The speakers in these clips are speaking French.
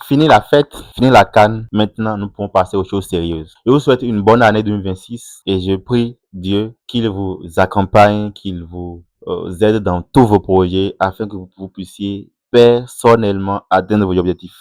Fini la fête, fini la CAN. Maintenant, nous pouvons passer aux choses sérieuses. Je vous souhaite une bonne année 2026 et je prie Dieu qu'il vous accompagne, qu'il vous aide dans tous vos projets afin que vous puissiez personnellement atteindre vos objectifs.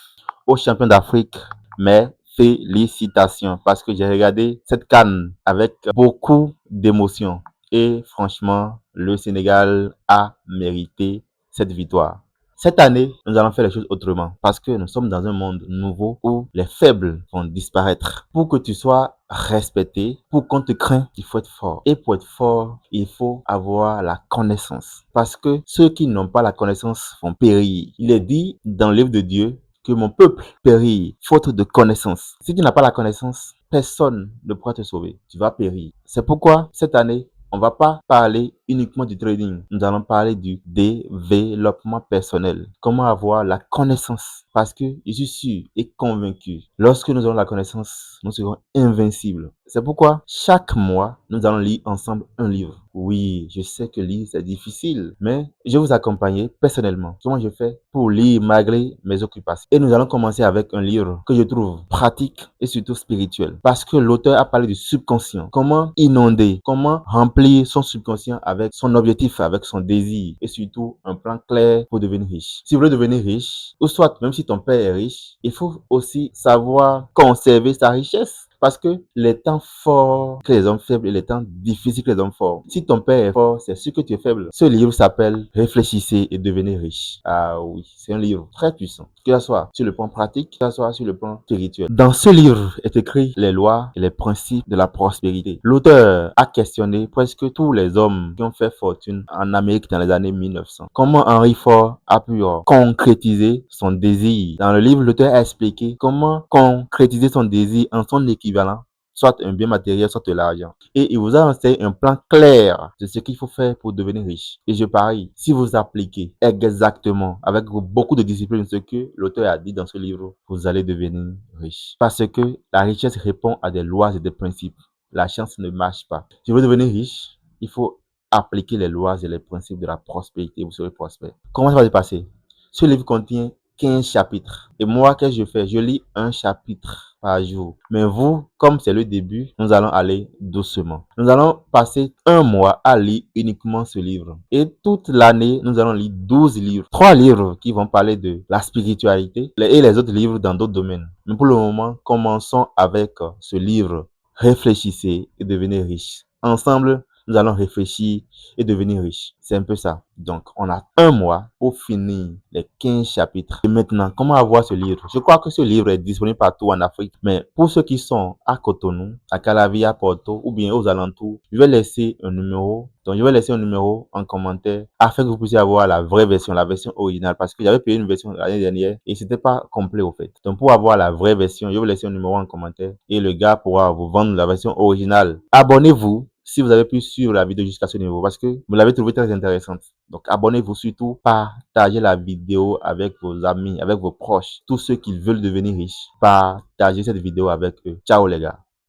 Aux champions d'Afrique, mes félicitations parce que j'ai regardé cette CAN avec beaucoup d'émotion et franchement, le Sénégal a mérité cette victoire. Cette année, nous allons faire les choses autrement parce que nous sommes dans un monde nouveau où les faibles vont disparaître. Pour que tu sois respecté, pour qu'on te craint, il faut être fort. Et pour être fort, il faut avoir la connaissance. Parce que ceux qui n'ont pas la connaissance vont périr. Il est dit dans le livre de Dieu que mon peuple périt faute de connaissance. Si tu n'as pas la connaissance, personne ne pourra te sauver. Tu vas périr. C'est pourquoi cette année, on ne va pas parler uniquement du trading. Nous allons parler du développement personnel. Comment avoir la connaissance. Parce que je suis sûr et convaincu, lorsque nous aurons la connaissance, nous serons invincibles. C'est pourquoi chaque mois, nous allons lire ensemble un livre. Oui, je sais que lire, c'est difficile, mais je vais vous accompagner personnellement. Comment je fais pour lire malgré mes occupations. Et nous allons commencer avec un livre que je trouve pratique et surtout spirituel. Parce que l'auteur a parlé du subconscient. Comment inonder, comment remplir son subconscient avec son objectif, avec son désir et surtout un plan clair pour devenir riche. Si vous voulez devenir riche, ou soit même si ton père est riche, il faut aussi savoir conserver sa richesse. Parce que les temps forts que les hommes faibles et les temps difficiles que les hommes forts. Si ton père est fort, c'est sûr que tu es faible. Ce livre s'appelle Réfléchissez et devenez riche. Ah oui, c'est un livre très puissant. Que ce soit sur le plan pratique, que ce soit sur le plan spirituel. Dans ce livre est écrit les lois et les principes de la prospérité. L'auteur a questionné presque tous les hommes qui ont fait fortune en Amérique dans les années 1900. Comment Henry Ford a pu concrétiser son désir. Dans le livre, l'auteur a expliqué comment concrétiser son désir en son équivalent, soit un bien matériel, soit de l'argent. Et il vous a enseigné un plan clair de ce qu'il faut faire pour devenir riche. Et je parie, si vous appliquez exactement, avec beaucoup de discipline, ce que l'auteur a dit dans ce livre, vous allez devenir riche. Parce que la richesse répond à des lois et des principes. La chance ne marche pas. Si vous voulez devenir riche, il faut appliquer les lois et les principes de la prospérité. Vous serez prospère. Comment ça va se passer? Ce livre contient 15 chapitres. Et moi, qu'est-ce que je fais? Je lis un chapitre par jour. Mais vous, comme c'est le début, nous allons aller doucement. Nous allons passer un mois à lire uniquement ce livre. Et toute l'année, nous allons lire 12 livres. 3 livres qui vont parler de la spiritualité et les autres livres dans d'autres domaines. Mais pour le moment, commençons avec ce livre. Réfléchissez et devenez riche. Ensemble, nous allons réfléchir et devenir riche. C'est un peu ça. Donc, on a un mois pour finir les 15 chapitres. Et maintenant, comment avoir ce livre? Je crois que ce livre est disponible partout en Afrique. Mais pour ceux qui sont à Cotonou, à Calavi, à Porto ou bien aux alentours, je vais laisser un numéro. Donc, je vais laisser un numéro en commentaire afin que vous puissiez avoir la vraie version, la version originale. Parce que j'avais payé une version l'année dernière et c'était pas complet au fait. Donc, pour avoir la vraie version, je vais vous laisser un numéro en commentaire et le gars pourra vous vendre la version originale. Abonnez-vous si vous avez pu suivre la vidéo jusqu'à ce niveau parce que vous l'avez trouvé très intéressante. Donc, abonnez-vous surtout, partagez la vidéo avec vos amis, avec vos proches, tous ceux qui veulent devenir riches. Partagez cette vidéo avec eux. Ciao les gars.